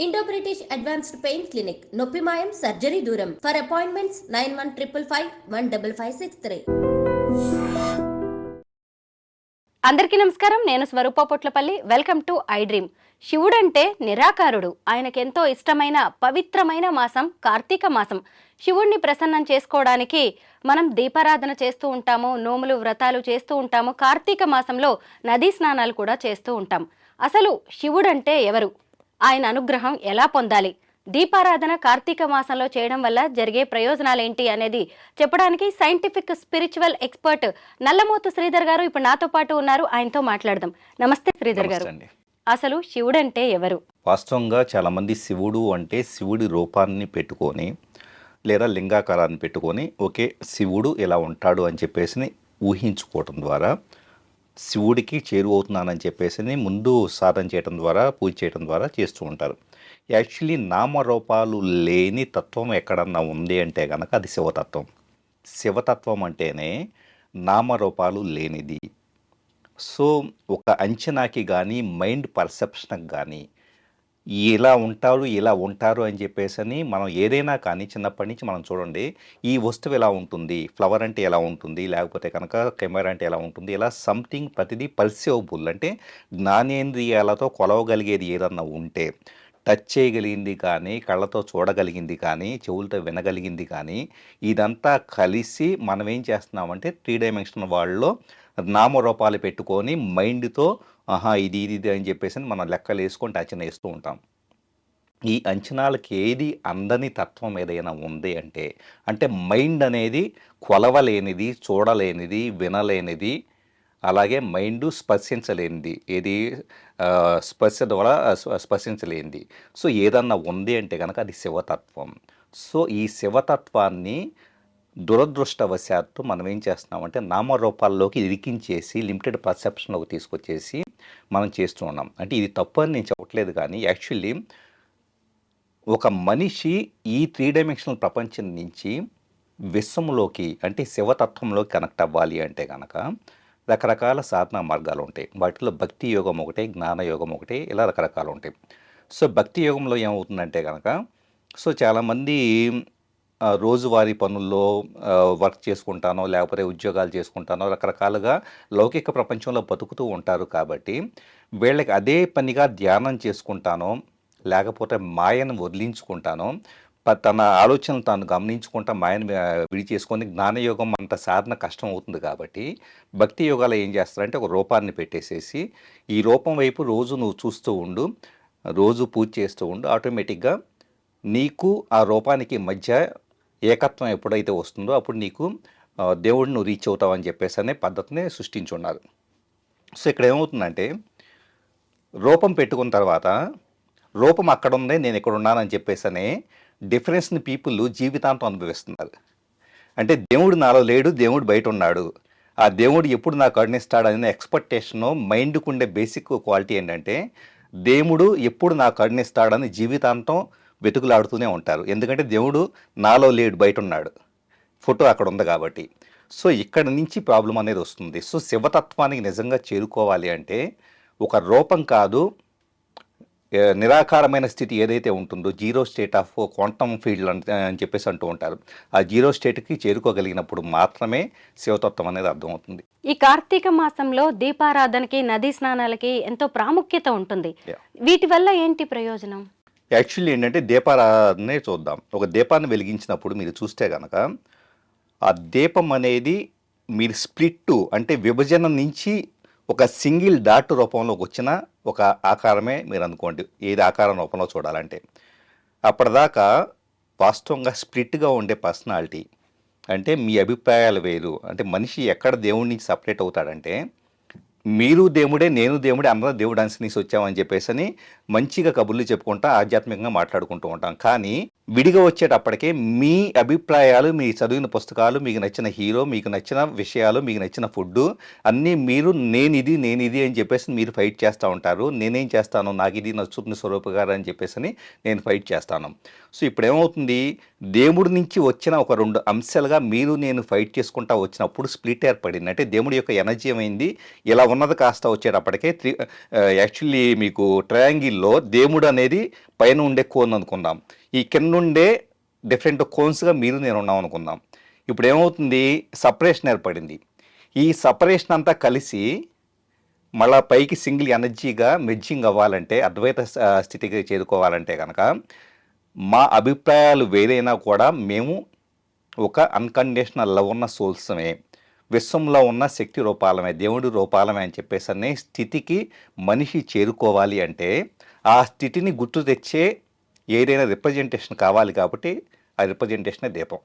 Indo British advanced pain clinic నొప్పి మాయం surgery దూరం. For appointments 9155515563. అందరికీ నమస్కారం. నేను Swaroopa Potlapalli. Welcome to I dream. శివుడంటే నిరాకారుడు. ఆయనకెంతో ఇష్టమైన పవిత్రమైన మాసం కార్తీక మాసం. శివుణ్ణి ప్రసన్నం చేసుకోవడానికి మనం దీపారాధన చేస్తూ ఉంటాము, నోములు వ్రతాలు చేస్తూ ఉంటాము. కార్తీక మాసంలో నదీ స్నానాలు కూడా చేస్తూ ఉంటాం. అసలు శివుడంటే ఎవరు? ఆయన అనుగ్రహం ఎలా పొందాలి? దీపారాధన కార్తీక మాసంలో చేయడం వల్ల జరిగే ప్రయోజనాలేంటి అనేది చెప్పడానికి scientific spiritual expert Nallamothu Sridhar గారు ఇప్పుడు నాతో పాటు ఉన్నారు. ఆయనతో మాట్లాడదాం. నమస్తే శ్రీధర్ గారు. అసలు శివుడంటే ఎవరు? వాస్తవంగా చాలా మంది శివుడు అంటే శివుడి రూపాన్ని పెట్టుకొని లేదా లింగాకారాన్ని పెట్టుకొని ఓకే శివుడు ఎలా ఉంటాడు అని చెప్పేసి ఊహించుకోవటం ద్వారా శివుడికి చేరువవుతున్నానని చెప్పేసి ముందు సాధన చేయడం ద్వారా పూజ చేయడం ద్వారా చేస్తూ ఉంటారు. యాక్చువల్లీ నామరూపాలు లేని తత్వం ఎక్కడన్నా ఉంది అంటే కనుక అది శివతత్వం. శివతత్వం అంటేనే నామరూపాలు లేనిది. సో ఒక అంచనాకి కానీ మైండ్ పర్సెప్షన్కి కానీ ఇలా ఉంటారు అని చెప్పేసి మనం ఏదైనా కానీ చిన్నప్పటి నుంచి మనం చూడండి, ఈ వస్తువు ఎలా ఉంటుంది, ఫ్లవర్ అంటే ఎలా ఉంటుంది, లేకపోతే కనుక కెమెరా అంటే ఎలా ఉంటుంది, ఇలా సంథింగ్ ప్రతిదీ పర్సీవబుల్ అంటే జ్ఞానేంద్రియాలతో కొలవగలిగేది ఏదన్నా ఉంటే, టచ్ చేయగలిగింది కానీ, కళ్ళతో చూడగలిగింది కానీ, చెవులతో వినగలిగింది కానీ, ఇదంతా కలిసి మనం ఏం చేస్తున్నామంటే 3 డైమెన్షనల్ వరల్డ్లో నామరూపాలు పెట్టుకొని మైండ్తో ఇది అని చెప్పేసి మనం లెక్కలు వేసుకొని అంచనా వేస్తూ ఉంటాం. ఈ అంచనాలకి ఏది అందని తత్వం ఏదైనా ఉంది అంటే మైండ్ అనేది కొలవలేనిది, చూడలేనిది, వినలేనిది, అలాగే మైండ్ స్పర్శించలేనిది, ఏది స్పర్శ ద్వారా స్పర్శించలేనిది. సో ఏదన్నా ఉంది అంటే కనుక అది శివతత్వం. సో ఈ శివతత్వాన్ని దురదృష్టవశాత్తు మనం ఏం చేస్తున్నామంటే నామరూపాల్లోకి ఇరికించేసి లిమిటెడ్ పర్సెప్షన్లోకి తీసుకొచ్చేసి మనం చేస్తూ ఉన్నాం. అంటే ఇది తప్పు అని నేను చెప్పట్లేదు, కానీ యాక్చువల్లీ ఒక మనిషి ఈ 3 డైమెన్షనల్ ప్రపంచం నుంచి విశ్వంలోకి అంటే శివతత్వంలోకి కనెక్ట్ అవ్వాలి అంటే కనుక రకరకాల సాధనా మార్గాలు ఉంటాయి. వాటిలో భక్తి యోగం ఒకటే, జ్ఞాన యోగం ఒకటే, ఇలా రకరకాలు ఉంటాయి. సో భక్తి యోగంలో ఏమవుతుందంటే కనుక సో చాలామంది రోజువారీ పనుల్లో వర్క్ చేసుకుంటానో లేకపోతే ఉద్యోగాలు చేసుకుంటానో రకరకాలుగా లౌకిక ప్రపంచంలో బతుకుతూ ఉంటారు. కాబట్టి వీళ్ళకి అదే పనిగా ధ్యానం చేసుకుంటానో లేకపోతే మాయను వదిలించుకుంటానో తన ఆలోచనలు తాను గమనించుకుంటా మాయను విడిచేసుకొని జ్ఞానయోగం అంత సాధన కష్టం అవుతుంది. కాబట్టి భక్తి యోగాలు ఏం చేస్తారంటే ఒక రూపాన్ని పెట్టేసేసి ఈ రూపం వైపు రోజు నువ్వు చూస్తూ ఉండు, రోజు పూజ చేస్తూ ఉండు, ఆటోమేటిక్గా నీకు ఆ రూపానికి మధ్య ఏకత్వం ఎప్పుడైతే వస్తుందో అప్పుడు నీకు దేవుడిని నువ్వు రీచ్ అవుతావు అని చెప్పేసి అనే పద్ధతిని సృష్టించున్నారు. సో ఇక్కడ ఏమవుతుందంటే రూపం పెట్టుకున్న తర్వాత రూపం అక్కడ ఉంది, నేను ఇక్కడ ఉన్నానని చెప్పేసి డిఫరెన్స్ని పీపుల్ జీవితాంతం అనుభవిస్తున్నారు. అంటే దేవుడు నాలో లేడు, దేవుడు బయట ఉన్నాడు, ఆ దేవుడు ఎప్పుడు నాకు కరుణిస్తాడు అనే ఎక్స్పెక్టేషను మైండ్కు ఉండే బేసిక్ క్వాలిటీ ఏంటంటే దేవుడు ఎప్పుడు నాకు కరుణిస్తాడని జీవితాంతం వెతుకులాడుతూనే ఉంటారు. ఎందుకంటే దేవుడు నాలో లేడు, బయట ఉన్నాడు, ఫోటో అక్కడ ఉంది కాబట్టి. సో ఇక్కడ నుంచి ప్రాబ్లం అనేది వస్తుంది. సో శివతత్వానికి నిజంగా చేరుకోవాలి అంటే ఒక రూపం కాదు, నిరాకారమైన స్థితి ఏదైతే ఉంటుందో zero state of quantum field అని చెప్పేసి అంటూ ఉంటారు. ఆ జీరో స్టేట్కి చేరుకోగలిగినప్పుడు మాత్రమే శివతత్వం అనేది అర్థమవుతుంది. ఈ కార్తీక మాసంలో దీపారాధనకి, నదీ స్నానాలకి ఎంతో ప్రాముఖ్యత ఉంటుంది. వీటి వల్ల ఏంటి ప్రయోజనం? యాక్చువల్లీ ఏంటంటే దీపారాధనే చూద్దాం. ఒక దీపాన్ని వెలిగించినప్పుడు మీరు చూస్తే కనుక ఆ దీపం అనేది మీరు స్ప్లిట్ అంటే విభజన నుంచి ఒక సింగిల్ డాట్ రూపంలోకి వచ్చిన ఒక ఆకారమే మీరు అనుకోండి, ఏది ఆకారం రూపంలో చూడాలంటే. అప్పటిదాకా వాస్తవంగా స్ప్లిట్గా ఉండే పర్సనాలిటీ అంటే మీ అభిప్రాయాలు వేరు. అంటే మనిషి ఎక్కడ దేవుడి నుంచి సపరేట్ అవుతాడంటే మీరు దేవుడే, నేను దేవుడే, అందరూ దేవుడు అంశనీసి వచ్చామని చెప్పేసి మంచిగా కబుర్లు చెప్పుకుంటా ఆధ్యాత్మికంగా మాట్లాడుకుంటూ ఉంటాం. కానీ విడిగా వచ్చేటప్పటికే మీ అభిప్రాయాలు, మీ చదివిన పుస్తకాలు, మీకు నచ్చిన హీరో, మీకు నచ్చిన విషయాలు, మీకు నచ్చిన ఫుడ్ అన్నీ మీరు నేనిది అని చెప్పేసి మీరు ఫైట్ చేస్తూ ఉంటారు. నేనేం చేస్తాను, నాకు ఇది నచ్చుతుంది స్వరూప గారు అని చెప్పేసి నేను ఫైట్ చేస్తాను. సో ఇప్పుడు ఏమవుతుంది, దేవుడి నుంచి వచ్చిన ఒక 2 అంశాలుగా మీరు నేను ఫైట్ చేసుకుంటా వచ్చినప్పుడు స్ప్లిట్ ఏర్పడింది. అంటే దేవుడి యొక్క ఎనర్జీ ఏమైంది, ఇలా ఉన్నది కాస్త వచ్చేటప్పటికే యాక్చువల్లీ మీకు ట్రయాంగిల్లో దేవుడు అనేది పైన ఉండే కోన్ అనుకుందాం, ఈ కింద ఉండే డిఫరెంట్ కోన్స్గా మీరు నేను ఉన్నాం అనుకుందాం. ఇప్పుడు ఏమవుతుంది, సపరేషన్ ఏర్పడింది. ఈ సపరేషన్ అంతా కలిసి మళ్ళా పైకి సింగిల్ ఎనర్జీగా మెర్జింగ్ అవ్వాలంటే, అద్వైత స్థితికి చేరుకోవాలంటే కనుక మా అభిప్రాయాలు వేరైనా కూడా మేము ఒక అన్కండిషనల్ లవ్ ఉన్న సోల్సమే, విశ్వంలో ఉన్న శక్తి రూపాలమే, దేవుడి రూపాలమే అని చెప్పేసి అనే స్థితికి మనిషి చేరుకోవాలి అంటే ఆ స్థితిని గుర్తు తెచ్చే ఏదైనా రిప్రజెంటేషన్ కావాలి. కాబట్టి ఆ రిప్రజెంటేషనే దీపం.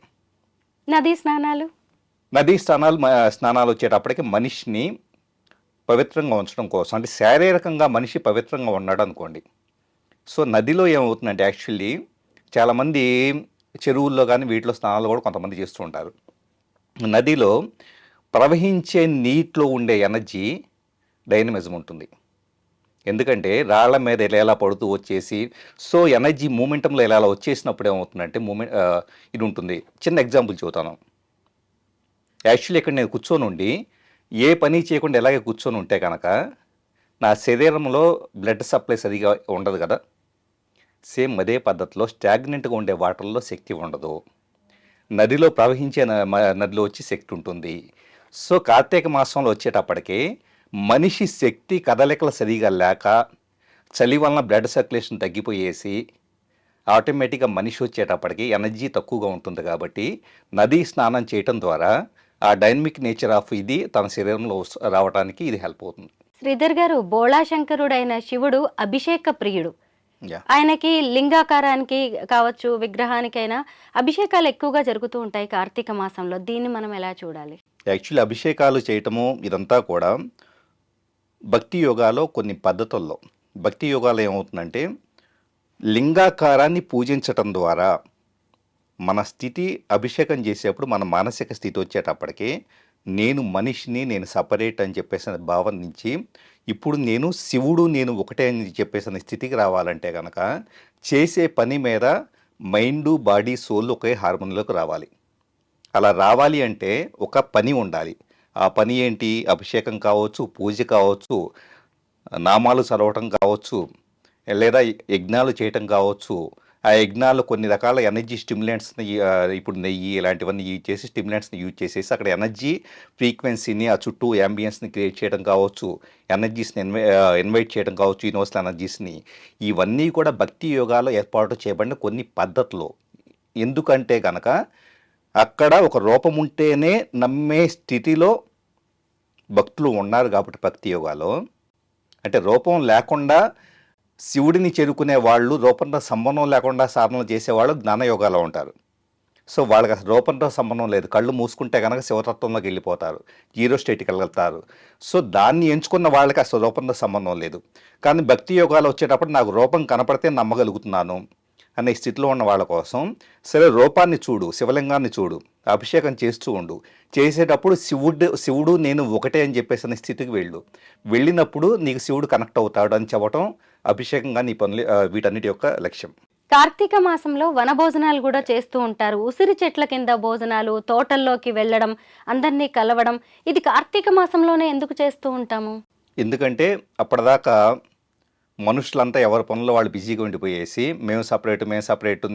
నదీ స్నానాలు స్నానాలు వచ్చేటప్పటికి మనిషిని పవిత్రంగా ఉంచడం కోసం, అంటే శారీరకంగా మనిషి పవిత్రంగా ఉన్నాడు అనుకోండి. సో నదిలో ఏమవుతుందంటే యాక్చువల్లీ చాలామంది చెరువుల్లో కానీ వీటిలో స్నానాలు కూడా కొంతమంది చేస్తూ ఉంటారు. నదిలో ప్రవహించే నీటిలో ఉండే ఎనర్జీ డైనమిజం ఉంటుంది. ఎందుకంటే రాళ్ల మీద ఎలా పడుతూ వచ్చేసి, సో ఎనర్జీ మూమెంటంలో ఎలా వచ్చేసినప్పుడు ఏమవుతుందంటే ఇది ఉంటుంది. చిన్న ఎగ్జాంపుల్ చెబుతాను. యాక్చువల్లీ ఇక్కడ నేను కూర్చొని ఉండి ఏ పని చేయకుండా ఎలాగే కూర్చొని ఉంటే కనుక నా శరీరంలో బ్లడ్ సప్లై సరిగా ఉండదు కదా. సేమ్ అదే పద్ధతిలో స్టాగ్నెంట్గా ఉండే వాటర్లో శక్తి ఉండదు, నదిలో ప్రవహించే నదిలో వచ్చి శక్తి ఉంటుంది. సో కార్తీక మాసంలో వచ్చేటప్పటికి మనిషి శక్తి కదలికలు సరిగా లేక చలి వలన బ్లడ్ సర్క్యులేషన్ తగ్గిపోయేసి ఆటోమేటిక్గా మనిషి వచ్చేటప్పటికి ఎనర్జీ తక్కువగా ఉంటుంది. కాబట్టి నదీ స్నానం చేయటం ద్వారా ఆ డైనమిక్ నేచర్ ఆఫ్ ఇది తన శరీరంలో రావడానికి ఇది హెల్ప్ అవుతుంది. శ్రీధర్ గారు, బోళాశంకరుడైన శివుడు అభిషేక ప్రియుడు. ఆయనకి లింగాకారానికి కావచ్చు, విగ్రహానికైనా అభిషేకాలు ఎక్కువగా జరుగుతూ ఉంటాయి కార్తీక మాసంలో. దీన్ని మనం ఎలా చూడాలి? యాక్చువల్లీ అభిషేకాలు చేయటము ఇదంతా కూడా భక్తి యోగాలో కొన్ని పద్ధతుల్లో, భక్తి యోగాలో ఏమవుతుందంటే లింగాకారాన్ని పూజించటం ద్వారా మన స్థితి అభిషేకం చేసేప్పుడు మన మానసిక స్థితి వచ్చేటప్పటికి నేను మనిషిని, నేను సపరేట్ అని చెప్పేసిన భావన నుంచి ఇప్పుడు నేను శివుడు, నేను ఒకటే అని చెప్పేసిన స్థితికి రావాలంటే కనుక చేసే పని మీద మైండు, బాడీ, సోల్ ఒకే హార్మోన్లోకి రావాలి. అలా రావాలి అంటే ఒక పని ఉండాలి. ఆ పని ఏంటి? అభిషేకం కావచ్చు, పూజ కావచ్చు, నామాలు చదవటం కావచ్చు, లేదా యజ్ఞాలు చేయటం కావచ్చు. ఆ యజ్ఞాలు కొన్ని రకాల ఎనర్జీ స్టిమ్యులెంట్స్ని, ఇప్పుడు నెయ్యి ఇలాంటివన్నీ యూజ్ చేసి స్టిమ్యులెంట్స్ని యూజ్ చేసేసి అక్కడ ఎనర్జీ ఫ్రీక్వెన్సీని, ఆ చుట్టూ యాంబియన్స్ని క్రియేట్ చేయడం కావచ్చు, ఎనర్జీస్ని ఇన్వైట్ చేయడం కావచ్చు, యూనివర్సల్ ఎనర్జీస్ని. ఇవన్నీ కూడా భక్తి యోగాలో ఏర్పాటు చేయబడిన కొన్ని పద్ధతులు. ఎందుకంటే కనుక అక్కడ ఒక రూపం ఉంటేనే నమ్మే స్థితిలో భక్తులు ఉన్నారు. కాబట్టి భక్తి యోగాలో అంటే రూపం లేకుండా శివుడిని చేరుకునే వాళ్ళు, రూపంతో సంబంధం లేకుండా సాధనలు చేసేవాళ్ళు జ్ఞానయోగాలో ఉంటారు. సో వాళ్ళకి అసలు రూపంతో సంబంధం లేదు, కళ్ళు మూసుకుంటే కనుక శివతత్వంలోకి వెళ్ళిపోతారు, జీరో స్టేట్కి వెళ్తారు. సో దాన్ని ఎంచుకున్న వాళ్ళకి అసలు రూపంతో సంబంధం లేదు. కానీ భక్తి యోగాలు వచ్చేటప్పుడు నాకు రూపం కనపడితే నమ్మగలుగుతున్నాను అనే స్థితిలో ఉన్న వాళ్ళ కోసం, సరే రూపాన్ని చూడు, శివలింగాన్ని చూడు, అభిషేకం చేస్తూ ఉండు, చేసేటప్పుడు శివుడు నేను ఒకటే అని చెప్పేసి అనే స్థితికి వెళ్ళినప్పుడు నీకు శివుడు కనెక్ట్ అవుతాడు అని చెప్పటం అభిషేకంగా నీ పనులు, వీటన్నిటి యొక్క లక్ష్యం. కార్తీక మాసంలో వనభోజనాలు కూడా చేస్తూ ఉంటారు. ఉసిరి చెట్ల కింద భోజనాలు, తోటల్లోకి వెళ్ళడం, అందరినీ కలవడం, ఇది కార్తీక మాసంలోనే ఎందుకు చేస్తూ ఉంటాము? ఎందుకంటే అప్పటిదాకా మనుషులంతా ఎవరి పనుల్లో వాళ్ళు బిజీగా ఉండిపోయేసి మేము సపరేట్,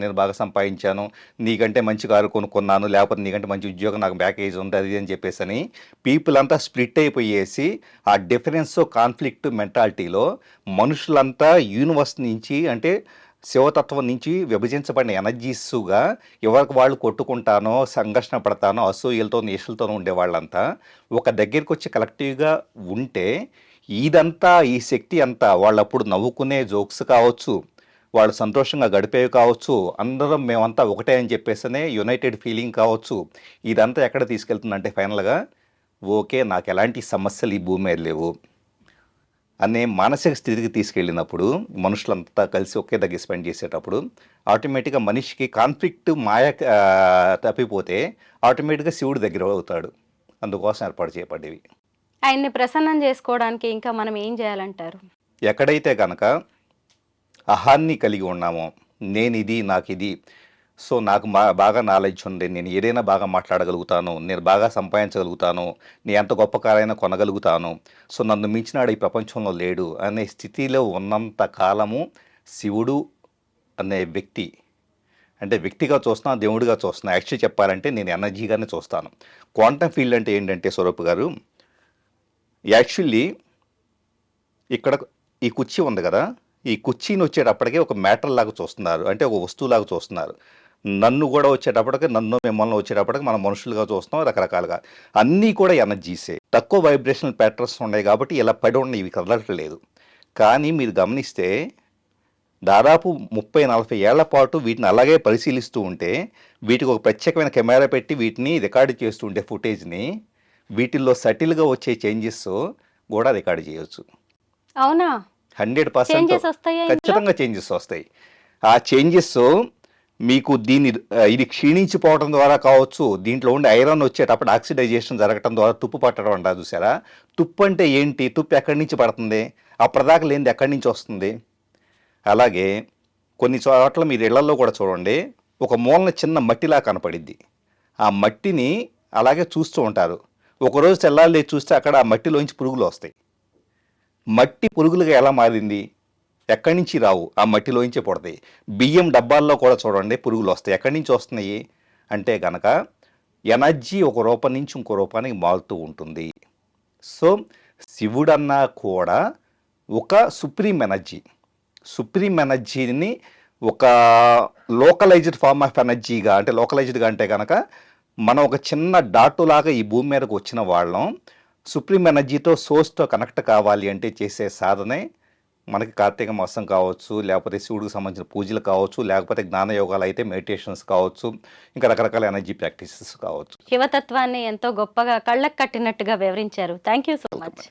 నేను బాగా సంపాదించాను, నీకంటే మంచి కారు కొనుక్కున్నాను, లేకపోతే నీకంటే మంచి ఉద్యోగం, నాకు ప్యాకేజ్ ఉంది, అది అని చెప్పేసి అని పీపుల్ అంతా స్ప్లిట్ అయిపోయేసి ఆ డిఫరెన్స్ కాన్ఫ్లిక్ట్ మెంటాలిటీలో మనుషులంతా యూనివర్స్ నుంచి, అంటే శివతత్వం నుంచి విభజించబడిన ఎనర్జీస్గా ఎవరికి వాళ్ళు కొట్టుకుంటానో, సంఘర్షణ పడతానో, అసూయలతో ఈషలతోనూ ఉండే వాళ్ళంతా ఒక దగ్గరికి వచ్చి కలెక్టివ్గా ఉంటే ఇదంతా, ఈ శక్తి అంతా వాళ్ళప్పుడు నవ్వుకునే జోక్స్ కావచ్చు, వాళ్ళు సంతోషంగా గడిపేవి కావచ్చు, అందరం మేమంతా ఒకటే అని చెప్పేసనే యునైటెడ్ ఫీలింగ్ కావచ్చు, ఇదంతా ఎక్కడ తీసుకెళ్తుందంటే ఫైనల్గా ఓకే నాకు ఎలాంటి సమస్యలు ఈ భూమి మీద లేవు అనే మానసిక స్థితికి తీసుకెళ్ళినప్పుడు, మనుషులంతా కలిసి ఒకే దగ్గర స్పెండ్ చేసేటప్పుడు ఆటోమేటిక్గా మనిషికి కాన్ఫ్లిక్ట్ మాయ తప్పిపోతే ఆటోమేటిక్గా శివుడి దగ్గర అవుతాడు. అందుకోసం ఏర్పాటు చేయబడ్డవి. ఆయన్ని ప్రసన్నం చేసుకోవడానికి ఇంకా మనం ఏం చేయాలంటారు? ఎక్కడైతే కనుక అహాన్ని కలిగి ఉన్నామో, నేను ఇది, నాకు ఇది, సో నాకు బాగా నాలెడ్జ్ ఉంది, నేను ఏదైనా బాగా మాట్లాడగలుగుతాను, నేను బాగా సంపాదించగలుగుతాను, నేను ఎంత గొప్ప కారైనా కొనగలుగుతాను, సో నన్ను మించినాడు ఈ ప్రపంచంలో లేడు అనే స్థితిలో ఉన్నంత కాలము శివుడు అనే వ్యక్తి, అంటే వ్యక్తిగా చూస్తున్నా, దేవుడిగా చూస్తున్నా, యాక్చువల్లీ చెప్పాలంటే నేను ఎనర్జీగానే చూస్తాను. క్వాంటమ్ ఫీల్డ్ అంటే ఏంటంటే స్వరూప్ గారు, యాక్చువల్లీ ఇక్కడ ఈ కుర్చీ ఉంది కదా, ఈ కుర్చీని వచ్చేటప్పటికే ఒక మ్యాటర్ లాగా చూస్తున్నారు, అంటే ఒక వస్తువులాగా చూస్తున్నారు. నన్ను కూడా వచ్చేటప్పటికి, నన్ను మిమ్మల్ని వచ్చేటప్పటికి మనం మనుషులుగా చూస్తున్నాం, రకరకాలుగా అన్నీ కూడా ఎనర్జీసే. తక్కువ వైబ్రేషనల్ ప్యాటర్న్స్ ఉన్నాయి కాబట్టి ఇలా పడి ఉన్నాయి, ఇవి కదలట్లేదు. కానీ మీరు గమనిస్తే దాదాపు 30-40 ఏళ్ల పాటు వీటిని అలాగే పరిశీలిస్తూ ఉంటే, వీటికి ఒక ప్రత్యేకమైన కెమెరా పెట్టి వీటిని రికార్డు చేస్తూ ఉంటే ఫుటేజ్ని, వీటిల్లో సటిల్గా వచ్చే చేంజెస్ కూడా రికార్డు చేయొచ్చు. అవునా? 100% ఖచ్చితంగా చేంజెస్ వస్తాయి. ఆ చేంజెస్ మీకు ఇది క్షీణించిపోవడం ద్వారా కావచ్చు, దీంట్లో ఉండే ఐరన్ వచ్చేటప్పుడు ఆక్సిడైజేషన్ జరగడం ద్వారా తుప్పు పట్టడం అంటారు చూసారా. తుప్పు అంటే ఏంటి? తుప్పు ఎక్కడి నుంచి పడుతుంది? అప్పటిదాకా లేనిది ఎక్కడి నుంచి వస్తుంది? అలాగే కొన్ని చోట్ల మీరు ఇళ్లలో కూడా చూడండి, ఒక మూలన చిన్న మట్టిలా కనపడిద్ది. ఆ మట్టిని అలాగే చూస్తూ ఉంటారు. ఒకరోజు తెల్లారి చూస్తే అక్కడ ఆ మట్టిలోంచి పురుగులు వస్తాయి. మట్టి పురుగులుగా ఎలా మారింది? ఎక్కడి నుంచి రావు, ఆ మట్టిలోంచే పుడతాయి. బియ్యం డబ్బాల్లో కూడా చూడండి పురుగులు వస్తాయి. ఎక్కడి నుంచి వస్తున్నాయి అంటే కనుక ఎనర్జీ ఒక రూపం నుంచి ఇంకో రూపానికి మారుతూ ఉంటుంది. సో శివుడన్నా కూడా ఒక సుప్రీం ఎనర్జీని ఒక లోకలైజ్డ్ ఫార్మ్ ఆఫ్ ఎనర్జీగా, అంటే లోకలైజ్డ్గా అంటే కనుక మనం ఒక చిన్న డాటు లాగా ఈ భూమి మీదకు వచ్చిన వాళ్ళం. సుప్రీం ఎనర్జీతో సోర్స్తో కనెక్ట్ కావాలి అంటే చేసే సాధనే మనకి కార్తీక మాసం కావచ్చు, లేకపోతే శివుడికి సంబంధించిన పూజలు కావచ్చు, లేకపోతే జ్ఞానయోగాలు అయితే మెడిటేషన్స్ కావచ్చు, ఇంకా రకరకాల ఎనర్జీ ప్రాక్టీసెస్ కావచ్చు. శివతత్వాన్ని ఎంతో గొప్పగా కళ్ళకు కట్టినట్టుగా వివరించారు. Thank you so much.